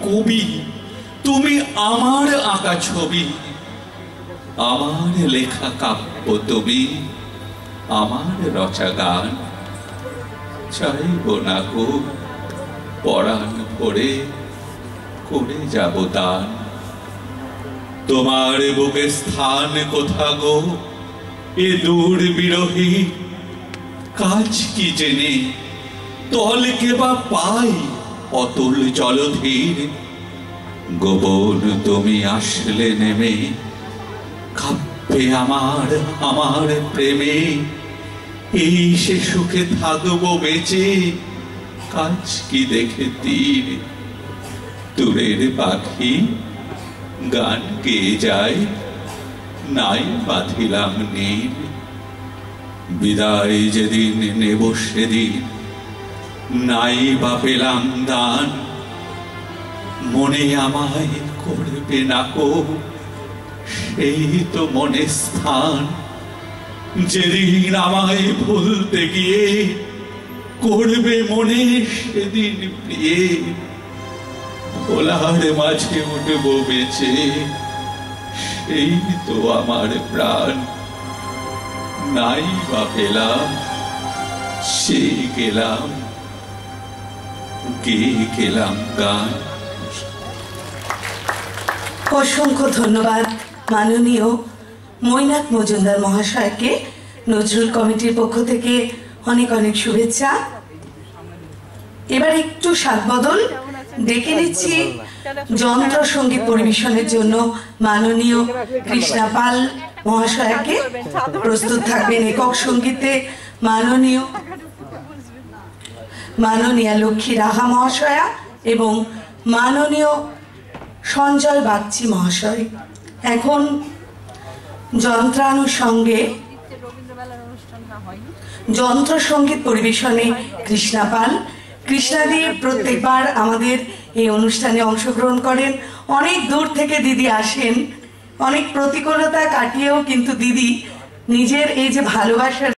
কবি, তুমি আমার আঁকা ছবি, আমার লেখা কাব্য তুমি, আমার রচা গান। চাইব না গো পরাণ ভরে করে যাব দান। তোমার বুকে স্থান কোথা গো এ দূর বিরহী, কাজ কি জেনে তলকে বা পাই অতুল জলধীর। গোপন তুমি আসলে নেমে কাব্যে আমার আমার প্রেমে, এই সে সুখে থাকবো বেঁচে। কাজ কি দেখে তীর দূরের পাখি গান গেয়ে যায়, নাই বাঁধিলাম নীর। বিদায় যেদিন নেব সেদিন নাই বা পেলাম দান। মনে আমায় করবে না কো সেই তো মনে স্থান। যেদিন আমায় ভুলতে গিয়ে করবে মনে সেদিন প্রিয়ে, ভোলার মাঝে উঠবো বেঁচে সেই তো আমার প্রাণ। নাই বা পেলাম সে গেলাম গে গেলাম গান। অসংখ্য ধন্যবাদ মাননীয় মৈনাক মজুমদার মহাশয়কে। নজরুল কমিটির পক্ষ থেকে অনেক অনেক শুভেচ্ছা। এবার একটু সাদবদল ডেকে নিচ্ছি যন্ত্র সঙ্গীত পরিবেশনের জন্য মাননীয় কৃষ্ণা পাল মহাশয়কে। প্রস্তুত থাকবেন একক সঙ্গীতে মাননীয়া লক্ষ্মী রাহা মহাশয়া এবং মাননীয় সঞ্জয় বাগচি মহাশয়। এখন যন্ত্রানুষঙ্গে যন্ত্র সঙ্গীত পরিবেশনে কৃষ্ণা পাল। কৃষ্ণাদি প্রত্যেকবার আমাদের এই অনুষ্ঠানে অংশগ্রহণ করেন। অনেক দূর থেকে দিদি আসেন, অনেক প্রতিকূলতা কাটিয়েও কিন্তু দিদি নিজের এই যে ভালোবাসার